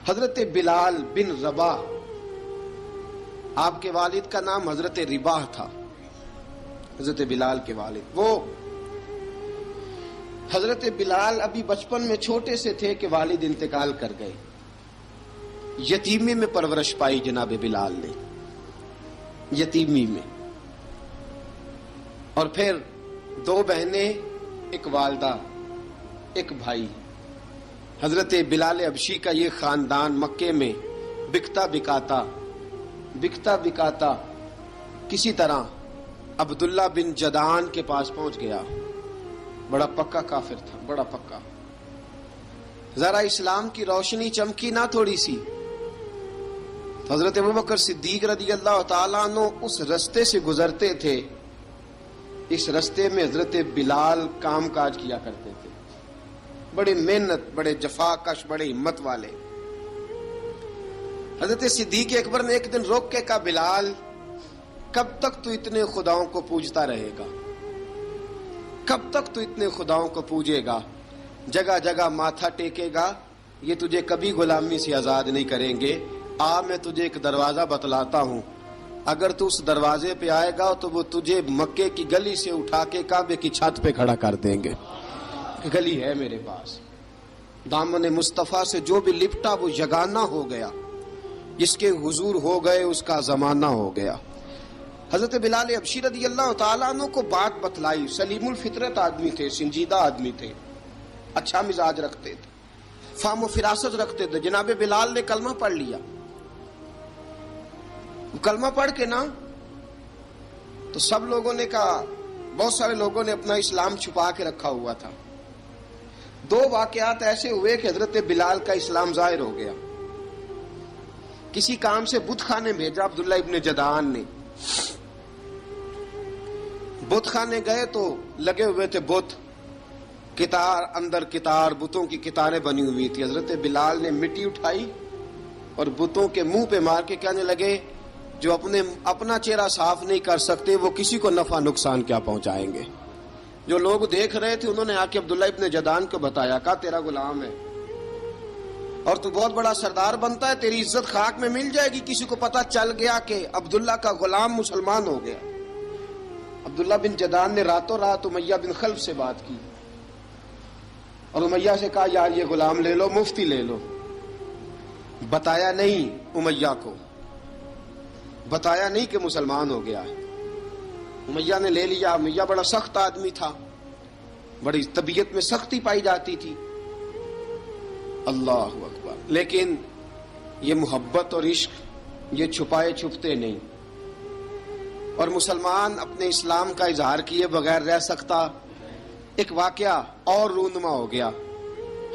حضرت بلال بن رباح، آپ کے والد کا نام حضرت رباح تھا، حضرت بلال کے والد۔ وہ حضرت بلال ابھی بچپن میں چھوٹے سے تھے کہ والد انتقال کر گئے، یتیمی میں پرورش پائی جناب بلال نے، یتیمی میں، اور پھر 2 بہنیں، ایک والدہ، ایک بھائی۔ حضرت بلال حبشی کا یہ خاندان مکے میں بکتا بکاتا کسی طرح عبداللہ بن جدعان کے پاس پہنچ گیا۔ بڑا پکا کافر تھا، بڑا پکا۔ ذرا اسلام کی روشنی چمکی نہ تھوڑی سی، حضرت ابوبکر صدیق رضی اللہ تعالیٰ عنہ اس رستے سے گزرتے تھے، اس رستے میں حضرت بلال کام کاج کیا کرتے تھے، بڑے محنت، بڑے جفاکش، بڑے ہمت والے۔ حضرت صدیق اکبر نے ایک دن روک کے کہا، بلال کب تک تو اتنے خداؤں کو پوجتا رہے گا؟ کب تک تو اتنے خداؤں کو پوجے گا، جگہ جگہ ماتھا ٹیکے گا؟ یہ تجھے کبھی غلامی سے آزاد نہیں کریں گے۔ میں تجھے ایک دروازہ بتلاتا ہوں، اگر تو اس دروازے پہ آئے گا تو وہ تجھے مکے کی گلی سے اٹھا کے کعبے کی چھت پہ کھڑا کر دیں گے۔ گلی ہے میرے پاس، دامن مصطفیٰ سے جو بھی لپٹا وہ یگانہ ہو گیا، جس کے حضور ہو گئے اس کا زمانہ ہو گیا۔ حضرت بلال حبشی رضی اللہ تعالیٰ عنہ کو بات بتلائی، سلیم الفطرت آدمی تھے، سنجیدہ آدمی تھے، اچھا مزاج رکھتے تھے، فہم و فراست رکھتے تھے۔ جناب بلال نے کلمہ پڑھ لیا، کلمہ پڑھ کے نا تو سب لوگوں نے کہا، بہت سارے لوگوں نے اپنا اسلام چھپا کے رکھا ہوا تھا۔ 2 واقعات ایسے ہوئے کہ حضرت بلال کا اسلام ظاہر ہو گیا۔ کسی کام سے بت خانے بھیجا عبداللہ ابن جدعان نے، بت خانے گئے تو لگے ہوئے تھے بت، کتار اندر کتار، بتوں کی کتاریں بنی ہوئی تھی۔ حضرت بلال نے مٹی اٹھائی اور بتوں کے منہ پہ مار کے کہنے لگے، جو اپنا چہرہ صاف نہیں کر سکتے وہ کسی کو نفع نقصان کیا پہنچائیں گے۔ جو لوگ دیکھ رہے تھے انہوں نے آ کے عبداللہ ابن جدعان کو بتایا، کہا تیرا غلام ہے اور تو بہت بڑا سردار بنتا ہے، تیری عزت خاک میں مل جائے گی کسی کو پتہ چل گیا کہ عبداللہ کا غلام مسلمان ہو گیا۔ عبداللہ بن جدعان نے راتوں رات امیہ بن خلف سے بات کی اور امیہ سے کہا، یار یہ غلام لے لو، مفتی لے لو۔ بتایا نہیں امیہ کو، بتایا نہیں کہ مسلمان ہو گیا ہے۔ امیہ نے لے لیا۔ امیہ بڑا سخت آدمی تھا، بڑی طبیعت میں سختی پائی جاتی تھی، اللہ اکبر۔ لیکن یہ محبت اور عشق یہ چھپائے چھپتے نہیں، اور مسلمان اپنے اسلام کا اظہار کیے بغیر رہ سکتا۔ ایک واقعہ اور رونما ہو گیا،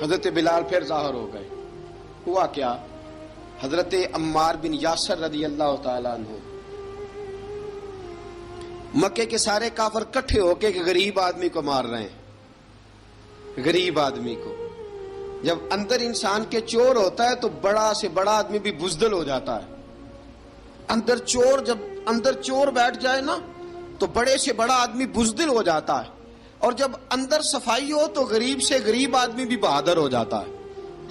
حضرت بلال پھر ظاہر ہو گئے۔ ہوا کیا؟ حضرت عمار بن یاسر رضی اللہ تعالیٰ عنہ، مکے کے سارے کافر کٹھے ہو کے ایک غریب آدمی کو مار رہے ہیں، غریب آدمی کو۔ جب اندر انسان کے چور ہوتا ہے تو بڑا سے بڑا آدمی بھی بزدل ہو جاتا ہے۔ جب اندر چور بیٹھ جائے نا تو بڑے سے بڑا آدمی بزدل ہو جاتا ہے، اور جب اندر صفائی ہو تو غریب سے غریب آدمی بھی بہادر ہو جاتا ہے۔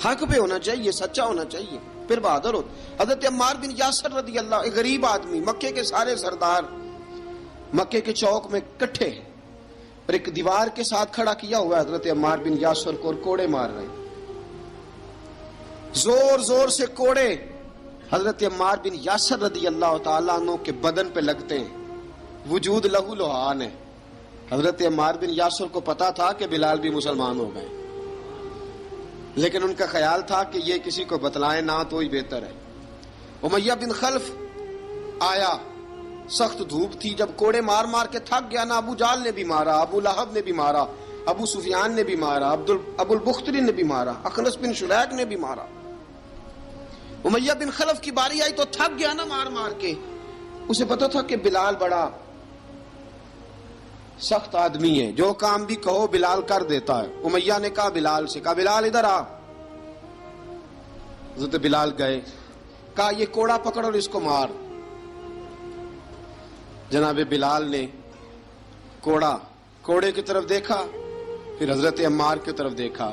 حق پہ ہونا چاہیے، سچا ہونا چاہیے، پھر بہادر ہو۔ حضرت عمار بن یاسر رضی اللہ، ایک غریب آدمی، مکے کے سارے سردار مکے کے چوک میں کٹھے ہیں اور ایک دیوار کے ساتھ کھڑا کیا ہوا ہے حضرت عمار بن یاسر کو، اور کوڑے مار رہے ہیں، زور زور سے کوڑے حضرت عمار بن یاسر رضی اللہ تعالیٰ عنہ کے بدن پہ لگتے ہیں، وجود لہو لہان ہے۔ حضرت عمار بن یاسر کو پتا تھا کہ بلال بھی مسلمان ہو گئے، لیکن ان کا خیال تھا کہ یہ کسی کو بتلائیں نہ تو ہی بہتر ہے۔ امیہ بن خلف آیا، سخت دھوپ تھی، جب کوڑے مار مار کے تھک گیا نا، ابو جال نے بھی مارا، ابو لہب نے بھی مارا، ابو سفیان نے بھی مارا، ابو البختری نے بھی مارا، اخنس بن شلیک نے بھی مارا۔ امیہ بن خلف کی باری آئی تو تھک گیا نا مار مار کے، اسے پتا تھا کہ بلال بڑا سخت آدمی ہے، جو کام بھی کہو بلال کر دیتا ہے۔ امیہ نے کہا بلال سے، کہا بلال ادھر آ۔ حضرت بلال گئے، کہا یہ کوڑا پکڑ اور اس کو مار۔ جناب بلال نے کوڑے کی طرف دیکھا، پھر حضرت عمار کی طرف دیکھا،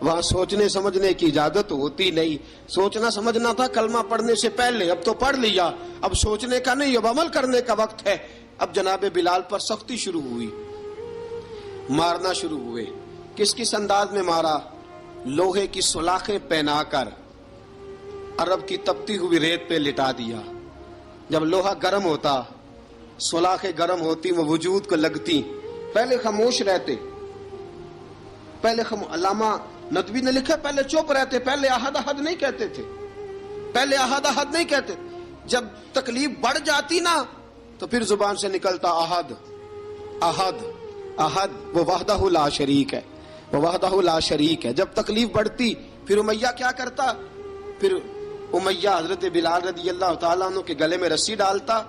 وہاں سوچنے سمجھنے کی اجازت ہوتی نہیں. سوچنا سمجھنا تھا کلمہ پڑھنے سے پہلے، اب تو پڑھ لیا، اب سوچنے کا نہیں، اب عمل کرنے کا وقت ہے. اب جناب بلال پر سختی شروع ہوئی، مارنا شروع ہوئے. کس انداز میں مارا؟ لوہے کی سلاخیں پہنا کر عرب کی تپتی ہوئی ریت پہ لٹا دیا. جب لوہا گرم ہوتا، سلاخیں گرم ہوتی، وہ وجود کو لگتی. پہلے خاموش رہتے، پہلے علامہ ندوی نے لکھا پہلے چپ رہتے، پہلے احد احد نہیں کہتے تھے، پہلے احد احد نہیں کہتے. جب تکلیف بڑھ جاتی نا تو پھر زبان سے نکلتا احد احد احد. وہ وحدہ لا شریک ہے، وہ وحدہ لا شریک ہے. جب تکلیف بڑھتی پھر امیہ کیا کرتا؟ پھر امیہ حضرت بلال رضی اللہ تعالیٰ عنہ کے گلے میں رسی ڈالتا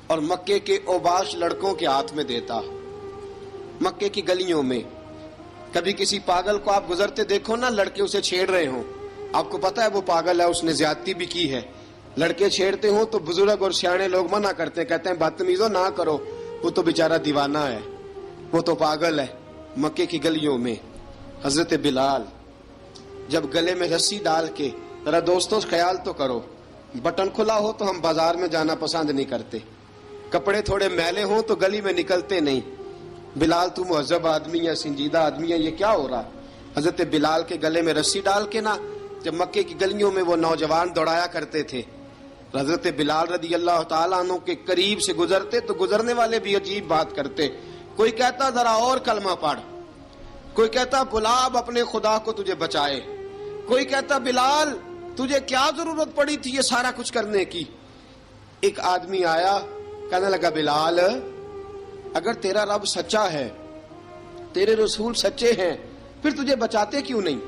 اور مکے کے اوباش لڑکوں کے ہاتھ میں دیتا. مکے کی گلیوں میں کبھی کسی پاگل کو آپ گزرتے دیکھو نا، لڑکے اسے چھیڑ رہے ہوں، آپ کو پتا ہے وہ پاگل ہے، اس نے زیادتی بھی کی ہے. لڑکے چھیڑتے ہوں تو بزرگ اور سیانے لوگ منع کرتے ہیں، کہتے ہیں بدتمیزوں نہ کرو، وہ تو بیچارہ دیوانہ ہے، وہ تو پاگل ہے. مکے کی گلیوں میں حضرت بلال جب گلے میں رسی ڈال کے، ذرا دوستوں خیال تو کرو، بٹن کھلا ہو تو ہم بازار میں جانا پسند نہیں کرتے، کپڑے تھوڑے میلے ہوں تو گلی میں نکلتے نہیں. بلال تو مہذب آدمی ہے، سنجیدہ آدمی ہے، یہ کیا ہو رہا؟ حضرت بلال کے گلے میں رسی ڈال کے نا، جب مکے کی گلیوں میں وہ نوجوان دوڑایا کرتے تھے، حضرت بلال رضی اللہ تعالیٰ عنہ کے قریب سے گزرتے تو گزرنے والے بھی عجیب بات کرتے. کوئی کہتا ذرا اور کلمہ پڑھ، کوئی کہتا بلا اب اپنے خدا کو تجھے بچائے، کوئی کہتا بلال تجھے کیا ضرورت پڑی تھی یہ سارا کچھ کرنے کی. ایک آدمی آیا کہنے لگا بلال اگر تیرا رب سچا ہے، تیرے رسول سچے ہیں، پھر تجھے بچاتے کیوں نہیں؟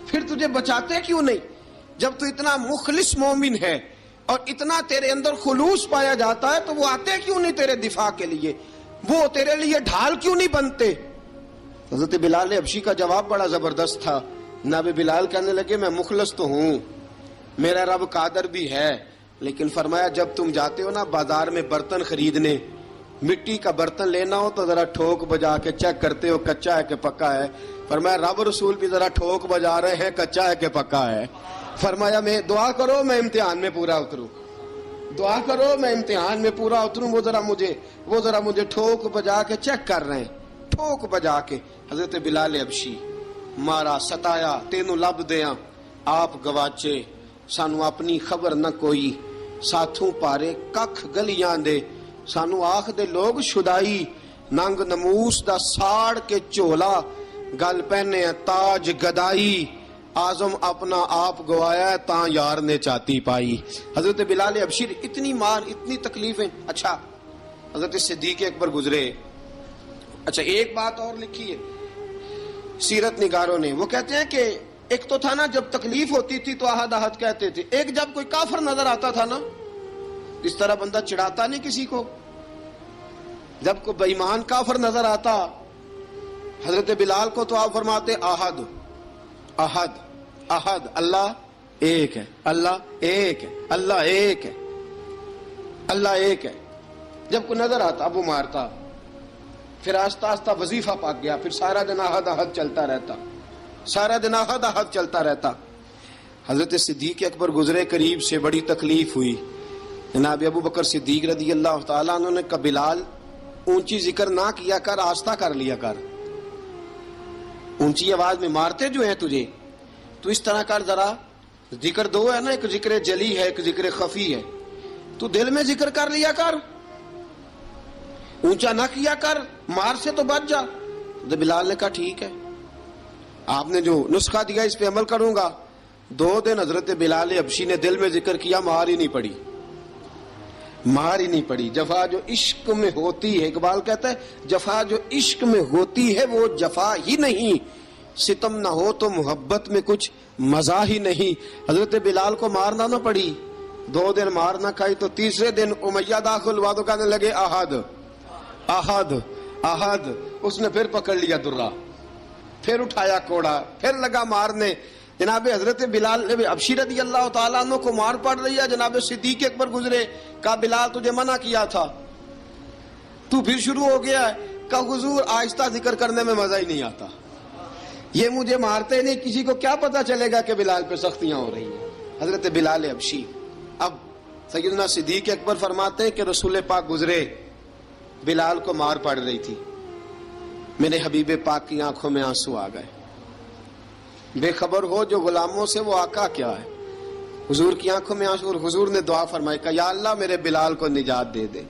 پھر تجھے بچاتے کیوں نہیں؟ جب تو اتنا مخلص مومن ہے اور اتنا تیرے اندر خلوص پایا جاتا ہے تو وہ آتے کیوں نہیں تیرے دفاع کے لیے؟ وہ تیرے لیے ڈھال کیوں نہیں بنتے؟ حضرت بلال حبشی کا جواب بڑا زبردست تھا. جناب بلال کہنے لگے میں مخلص تو ہوں، میرا رب قادر بھی ہے، لیکن فرمایا جب تم جاتے ہو نا بازار میں برتن خریدنے، مٹی کا برتن لینا ہو تو ذرا ٹھوک بجا کے چیک کرتے ہو کچا ہے کہ پکا ہے. فرمایا رب رسول بھی ذرا ٹھوک بجا رہے ہیں کچا ہے کہ پکا ہے. فرمایا میں دعا کرو میں امتحان میں پورا اتروں، دعا کرو میں امتحان میں پورا اتروں. وہ ذرا مجھے ٹھوک بجا کے چیک کر رہے ہیں، ٹھوک بجا کے. حضرت بلال حبشی مارا ستایا تینوں لب دیاں آپ گواچے، سانو اپنی خبر نہ کوئی، ساتھوں پارے ککھ گلیاں دے، سانو آخ دے لوگ شدائی، ننگ نموس دا ساڑ کے چولا، گل پہنے تاج گدائی، آزم اپنا آپ گوایا ہے تاں یار نے چاتی پائی. حضرت بلال حبشی اتنی مار اتنی تکلیفیں. اچھا حضرت صدیق اکبر گزرے. اچھا ایک بات اور لکھی ہے سیرت نگاروں نے، وہ کہتے ہیں کہ ایک تو تھا نا جب تکلیف ہوتی تھی تو احد احد کہتے تھے، ایک جب کوئی کافر نظر آتا تھا نا، اس طرح بندہ چڑھاتا نہیں کسی کو، جب کوئی بے ایمان کافر نظر آتا حضرت بلال کو تو آپ فرماتے احد احد احد، اللہ ایک ہے، اللہ ایک ہے، اللہ ایک ہے، اللہ ایک ہے. جب کوئی نظر آتا اب وہ مارتا. پھر آہستہ آہستہ وظیفہ پاک گیا، پھر سارا دن احد احد چلتا رہتا، سارا دن احد احد چلتا رہتا. حضرت صدیق اکبر گزرے قریب سے، بڑی تکلیف ہوئی. جناب ابو بکر صدیق رضی اللہ تعالیٰ عنہ نے کہا بلال اونچی ذکر نہ کیا کر، آہستہ کر لیا کر، اونچی آواز میں مارتے جو ہیں تجھے تو اس طرح کر، ذرا ذکر دو ہے نا، ایک ذکر جلی ہے ایک ذکر خفی ہے، تو دل میں ذکر کر لیا کر، اونچا نہ کیا کر، مار سے تو بچ جا. تو بلال نے کہا ٹھیک ہے، آپ نے جو نسخہ دیا اس پہ عمل کروں گا. 2 دن حضرت بلال حبشی نے دل میں ذکر کیا، مار ہی نہیں پڑی، مار ہی نہیں پڑی. جفا جو عشق میں ہوتی ہے، اقبال کہتا ہے جفا جو عشق میں ہوتی ہے وہ جفا ہی نہیں، ستم نہ ہو تو محبت میں کچھ مزہ ہی نہیں. حضرت بلال کو مارنا نہ پڑی، 2 دن مار نہ کھائی تو تیسرے دن امیہ داخل ہوا تو کہنے لگے احد احد احد. اس نے پھر پکڑ لیا درہ، پھر اٹھایا کوڑا، پھر لگا مارنے. جناب حضرت بلال حبشی رضی اللہ تعالیٰ عنہ کو مار پڑ رہی ہے. جناب صدیق اکبر گزرے، کہا بلال تجھے منع کیا تھا، تو پھر شروع ہو گیا ہے. کہا حضور آہستہ ذکر کرنے میں مزہ ہی نہیں آتا، یہ مجھے مارتے نہیں، کسی کو کیا پتا چلے گا کہ بلال پہ سختیاں ہو رہی ہیں. حضرت بلال حبشی. اب سیدنا صدیق اکبر فرماتے ہیں کہ رسول پاک گزرے، بلال کو مار پڑ رہی تھی، میرے حبیب پاک کی آنکھوں میں آنسو آ گئے. بے خبر ہو جو غلاموں سے وہ آقا کیا ہے. حضور کی آنکھوں میں آنسو، اور حضور نے دعا فرمائی کہ یا اللہ میرے بلال کو نجات دے دے،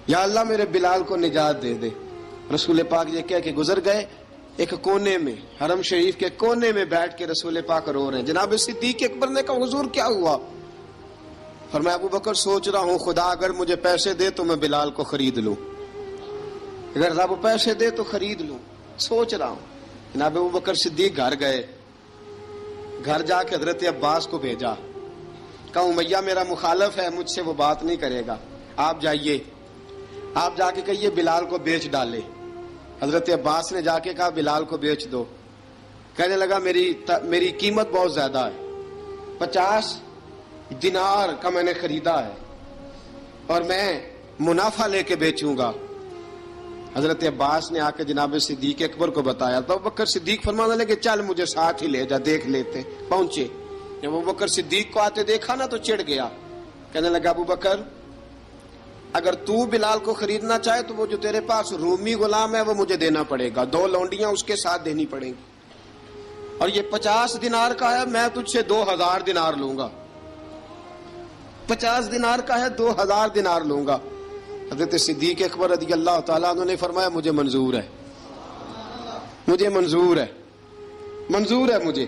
یا اللہ میرے بلال کو نجات دے دے. رسول پاک یہ کہہ کے گزر گئے. ایک کونے میں، حرم شریف کے کونے میں بیٹھ کے رسول پاک رو رہے ہیں. جناب صدیق اکبر نے کہا حضور کیا ہوا؟ فرمایا ابو بکر سوچ رہا ہوں خدا اگر مجھے پیسے دے تو میں بلال کو خرید لوں، اگر رب پیسے دے تو خرید لوں، سوچ رہا ہوں. جناب ابو بکر صدیق گھر گئے، گھر جا کے حضرت عباس کو بھیجا، کہا امیہ میرا مخالف ہے، مجھ سے وہ بات نہیں کرے گا، آپ جائیے، آپ جا کے کہیے بلال کو بیچ ڈالے. حضرت عباس نے جا کے کہا بلال کو بیچ دو. کہنے لگا میری قیمت بہت زیادہ ہے، 50 دینار کا میں نے خریدا ہے اور میں منافع لے کے بیچوں گا. حضرت عباس نے آ کے جناب صدیق اکبر کو بتایا تو ابو بکر صدیق فرمانے لگے چل مجھے ساتھ ہی لے جا، دیکھ لیتے. پہنچے، جب ابو بکر صدیق کو آتے دیکھا نا تو چڑ گیا. کہنے لگا ابو بکر اگر تو بلال کو خریدنا چاہے تو وہ جو تیرے پاس رومی غلام ہے وہ مجھے دینا پڑے گا، 2 لونڈیاں اس کے ساتھ دینی پڑیں گی، اور یہ 50 دینار کا ہے، میں تجھ سے 2000 دینار لوں گا. 50 دینار کا ہے، 2000 دینار لوں گا. حضرت صدیق اکبر رضی اللہ تعالیٰ عنہ نے فرمایا مجھے منظور ہے، مجھے منظور ہے، منظور ہے مجھے.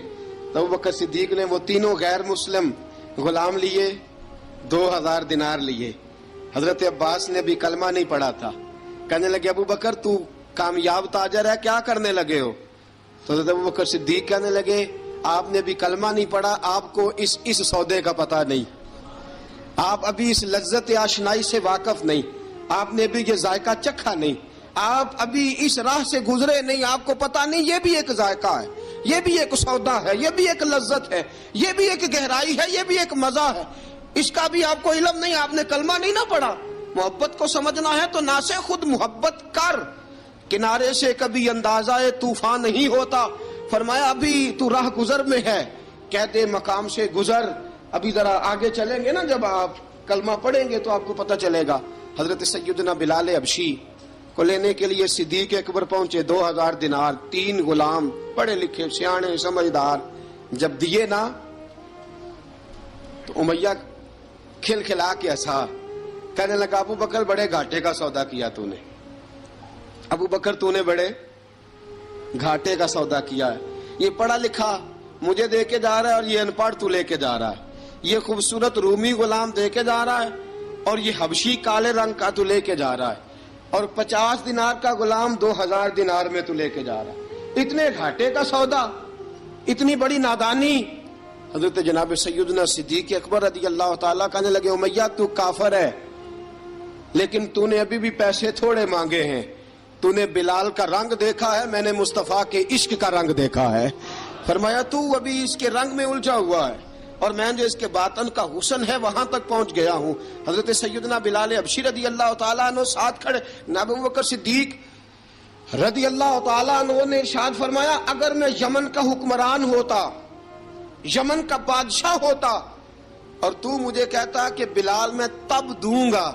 تو ابو بکر صدیق نے وہ تینوں غیر مسلم غلام لیے، 2000 دینار لیے. حضرت عباس نے بھی کلمہ نہیں پڑھا تھا. کہنے لگے ابو بکر تو کامیاب تاجر ہے، کیا کرنے لگے ہو؟ تو حضرت ابو بکر صدیق کہنے لگے آپ نے بھی کلمہ نہیں پڑھا، آپ کو اس سودے کا پتہ نہیں، آپ ابھی اس لذت آشنائی سے واقف نہیں، آپ نے بھی یہ ذائقہ چکھا نہیں، آپ ابھی اس راہ سے گزرے نہیں، آپ کو پتہ نہیں یہ بھی ایک ذائقہ ہے، یہ بھی ایک سودا ہے، یہ بھی ایک لذت ہے، یہ بھی ایک گہرائی ہے، یہ بھی ایک مزہ ہے، اس کا بھی آپ کو علم نہیں، آپ نے کلمہ نہیں نہ پڑھا. محبت کو سمجھنا ہے تو نہ سے خود محبت کر، کنارے سے کبھی اندازہ طوفان نہیں ہوتا. فرمایا ابھی تو راہ گزر میں ہے، کہتے مقام سے گزر، ابھی ذرا آگے چلیں گے نا، جب آپ کلمہ پڑھیں گے تو آپ کو پتہ چلے گا. حضرت سیدنا بلال حبشی کو لینے کے لیے صدیق اکبر پہنچے، 2000 دینار، 3 غلام پڑھے لکھے سیانے سمجھدار. جب دیے نا تو امیہ کھل کھلا کے ہنسا. کہنے لگا ابو بکر بڑے گھاٹے کا سودا کیا تو نے، ابو بکر تو نے بڑے گھاٹے کا سودا کیا ہے. یہ پڑھا لکھا مجھے دے کے جا رہا ہے اور یہ ان پڑھ تو لے کے جا رہا ہے، یہ خوبصورت رومی غلام دے کے جا رہا ہے اور یہ حبشی کالے رنگ کا تو لے کے جا رہا ہے، اور 50 دینار کا غلام 2000 دینار میں تو لے کے جا رہا ہے. اتنے گھاٹے کا سودا، اتنی بڑی نادانی. حضرت جناب سیدنا صدیق اکبر رضی اللہ تعالیٰ کہنے لگے امیہ تو کافر ہے، لیکن تو نے ابھی بھی پیسے تھوڑے مانگے ہیں، تو نے بلال کا رنگ دیکھا ہے، میں نے مصطفیٰ کے عشق کا رنگ دیکھا ہے. فرمایا تو ابھی اس کے رنگ میں الجھا ہوا ہے اور میں جو اس کے باطن کا حسن ہے وہاں تک پہنچ گیا ہوں. حضرت سیدنا بلال حبشی رضی اللہ تعالیٰ عنہ ساتھ کھڑے. ابو بکر صدیق رضی اللہ تعالیٰ عنہ نے ارشاد فرمایا اگر میں یمن کا حکمران ہوتا، یمن کا بادشاہ ہوتا، اور تو مجھے کہتا کہ بلال میں تب دوں گا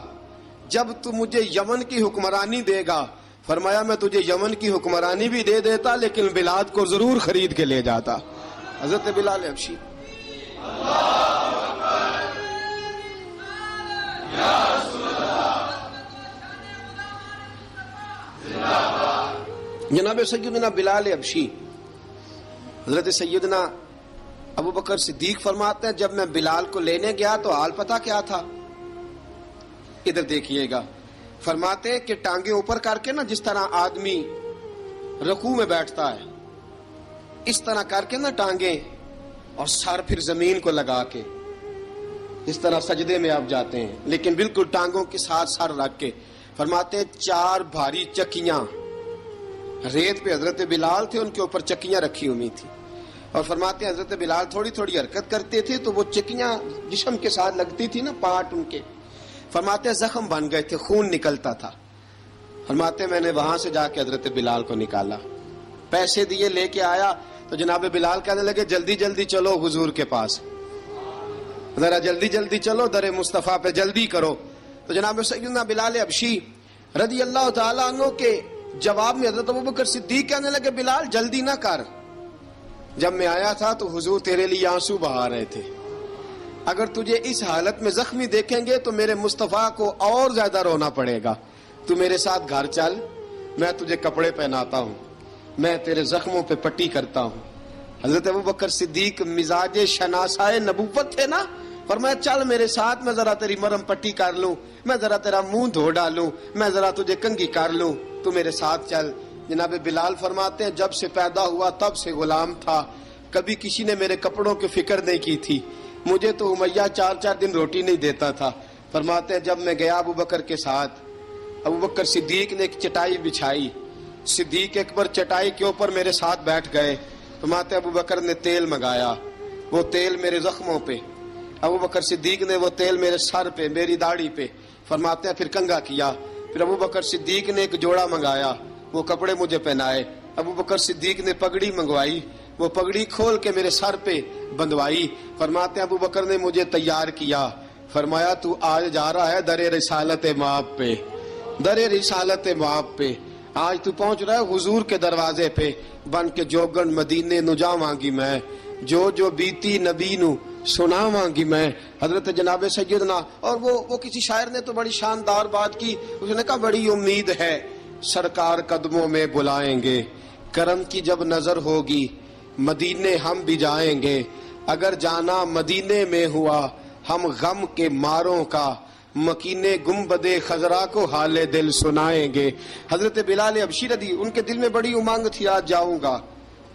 جب تو مجھے یمن کی حکمرانی دے گا. فرمایا میں تجھے یمن کی حکمرانی بھی دے دیتا لیکن بلال کو ضرور خرید کے لے جاتا. حضرت بلال حبشی. جناب سیدنا بلال حبشی، حضرت سیدنا ابو بکر صدیق فرماتے ہیں جب میں بلال کو لینے گیا تو حال پتہ کیا تھا؟ ادھر دیکھیے گا. فرماتے ہیں کہ ٹانگیں اوپر کر کے نا، جس طرح آدمی رکوع میں بیٹھتا ہے اس طرح کر کے نا ٹانگیں، اور سر پھر زمین کو لگا کے اس طرح سجدے میں آپ جاتے ہیں، لیکن بالکل ٹانگوں کے ساتھ سر رکھ کے. فرماتے ہیں 4 بھاری چکیاں ریت پہ حضرت بلال تھے، ان کے اوپر چکیاں رکھی ہوئی تھی، اور فرماتے ہیں حضرت بلال تھوڑی تھوڑی حرکت کرتے تھے تو وہ چکیاں جسم کے ساتھ لگتی تھی نا، پارٹ ان کے. فرماتے ہیں زخم بن گئے تھے، خون نکلتا تھا. فرماتے ہیں میں نے وہاں سے جا کے حضرت بلال کو نکالا. پیسے دیے لے کے آیا تو جناب بلال کہنے لگے جلدی جلدی چلو حضور کے پاس، ذرا جلدی جلدی چلو در مصطفیٰ پہ جلدی کرو. تو جناب سیدنا بلال حبشی رضی اللہ تعالیٰ عنہ کے جواب میں حضرت ابوبکر صدیق کہنے لگے بلال جلدی نہ کر، جب میں آیا تھا تو حضور تیرے لیے آنسو بہا رہے تھے، اگر تجھے اس حالت میں زخمی دیکھیں گے تو میرے مصطفیٰ کو اور زیادہ رونا پڑے گا، تو میرے ساتھ گھر چل، میں تجھے کپڑے پہناتا ہوں، میں تیرے زخموں پہ پٹی کرتا ہوں. حضرت ابوبکر صدیق مزاج شناسائے نبوت تھے نا، فرمایا چل میرے ساتھ، میں ذرا تیری مرم پٹی کر لوں، میں ذرا تیرا منہ دھو ڈالوں، میں ذرا تجھے کنگھی کر لوں، تو میرے ساتھ چل. جناب بلال فرماتے ہیں جب سے پیدا ہوا تب سے غلام تھا، کبھی کسی نے میرے کپڑوں کی فکر نہیں کی تھی، مجھے تو امیہ 4 دن روٹی نہیں دیتا تھا. فرماتے ہیں جب میں گیا ابوبکر کے ساتھ، ابوبکر صدیق نے ایک چٹائی بچھائی، صدیق اکبر چٹائی کے اوپر میرے ساتھ بیٹھ گئے. فرماتے ہیں ابوبکر نے تیل منگایا، وہ تیل میرے زخموں پہ، ابوبکر صدیق نے وہ تیل میرے سر پہ، میری داڑھی پہ. فرماتے ہیں پھر کنگھا کیا، پھر ابوبکر صدیق نے ایک جوڑا منگایا، وہ کپڑے مجھے پہنائے. ابوبکر صدیق نے پگڑی منگوائی، وہ پگڑی کھول کے میرے سر پہ بندھوائی. فرماتے ہیں ابوبکر نے مجھے تیار کیا، فرمایا تو آج جا رہا ہے در رسالت مآب پہ، در رسالت مآب پہ، آج تو پہنچ رہا ہے حضور کے دروازے پہ، بن کے جوگن مدینے نو جاواں گی میں، جو بیتی نبی نو سناواں گی میں. حضرت جناب سیدنا، اور وہ کسی شاعر نے تو بڑی شاندار بات کی، اس نے کہا بڑی امید ہے سرکار قدموں میں بلائیں گے، کرم کی جب نظر ہوگی مدینے ہم بھی جائیں گے، اگر جانا مدینے میں ہوا ہم غم کے ماروں کا، مکینے گنبدے خضرا کو حال دل سنائیں گے. حضرت بلال حبشی رضی ان کے دل میں بڑی امنگ تھی آج جاؤں گا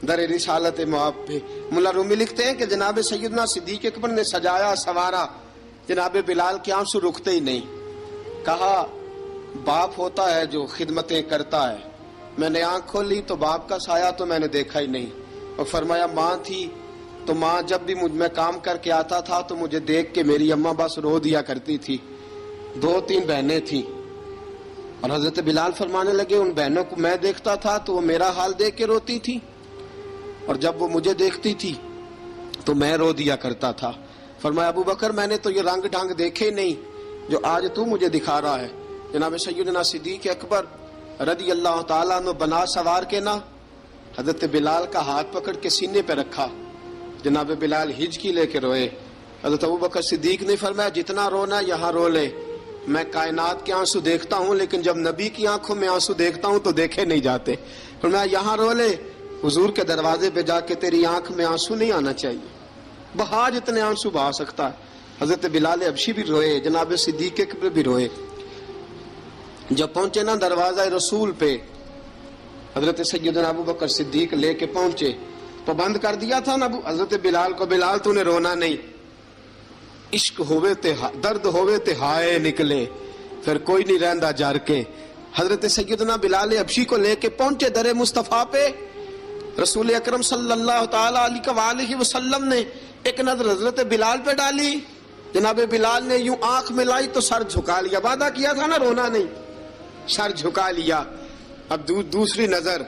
در رسالت مآب پہ. ملا رومی لکھتے ہیں کہ جناب سیدنا صدیق اکبر نے سجایا سوارا، جناب بلال کے آنسو رکتے ہی نہیں. کہا باپ ہوتا ہے جو خدمتیں کرتا ہے، میں نے آنکھ کھولی تو باپ کا سایہ تو میں نے دیکھا ہی نہیں. اور فرمایا ماں تھی تو ماں جب بھی میں کام کر کے آتا تھا تو مجھے دیکھ کے میری اماں بس رو دیا کرتی تھی. 2-3 بہنیں تھیں، اور حضرت بلال فرمانے لگے ان بہنوں کو میں دیکھتا تھا تو وہ میرا حال دیکھ کے روتی تھی، اور جب وہ مجھے دیکھتی تھی تو میں رو دیا کرتا تھا. فرمایا ابوبکر میں نے تو یہ رنگ ڈھنگ دیکھے نہیں جو آج تو مجھے دکھا رہا ہے. جناب سیدنا صدیق اکبر رضی اللہ تعالیٰ عنہ بنا سوار کے نا حضرت بلال کا ہاتھ پکڑ کے سینے پہ رکھا، جناب بلال ہجکی لے کے روئے. حضرت ابوبکر صدیق نے فرمایا جتنا رونا یہاں رو لے، میں کائنات کے آنسو دیکھتا ہوں لیکن جب نبی کی آنکھوں میں آنسو دیکھتا ہوں تو دیکھے نہیں جاتے. فرمایا یہاں رو لے، حضور کے دروازے پہ جا کے تیری آنکھ میں آنسو نہیں آنا چاہیے، بہا جتنے آنسو بہا سکتا ہے. حضرت بلال حبشی بھی روئے، جناب صدیق اکبر بھی روئے. جب پہنچے نا دروازہ رسول پہ، حضرت سیدنا ابوبکر صدیق لے کے پہنچے، پابند کر دیا تھا نا حضرت بلال کو، بلال تو نے رونا نہیں، عشق ہوئے تے درد ہوئے تے ہائے نکلے، پھر کوئی نہیں رہندا جار کے. حضرت سیدنا بلال حبشی کو لے کے پہنچے در مصطفیٰ پہ. رسول اکرم صلی اللہ تعالی علیہ وسلم نے ایک نظر حضرت بلال پہ ڈالی، جناب بلال نے یوں آنکھ ملائی تو سر جھکا لیا، وعدہ کیا تھا نا رونا نہیں، سر جھکا لیا. اب دوسری نظر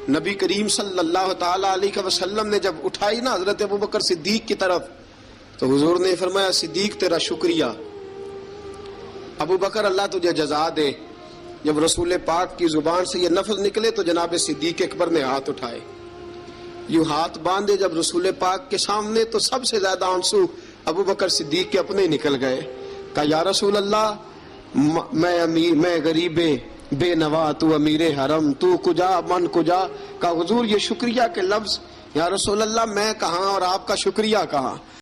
نبی کریم صلی اللہ تعالی علیہ وسلم نے جب اٹھائی نا حضرت ابوبکر صدیق کی طرف، تو حضور نے فرمایا صدیق تیرا شکریہ، ابوبکر اللہ تجھے جزا دے. جب رسول پاک کی زبان سے یہ لفظ نکلے تو جناب صدیق اکبر نے ہاتھ اٹھائے، یوں ہاتھ باندھے جب رسول پاک کے سامنے تو سب سے زیادہ آنسو ابوبکر صدیق کے اپنے نکل گئے. کہا یا رسول اللہ میں غریب بے نوا، تو امیر حرم، تو کجا من کجا. کہا حضور یہ شکریہ کے لفظ، یا رسول اللہ میں کہاں اور آپ کا شکریہ کہاں.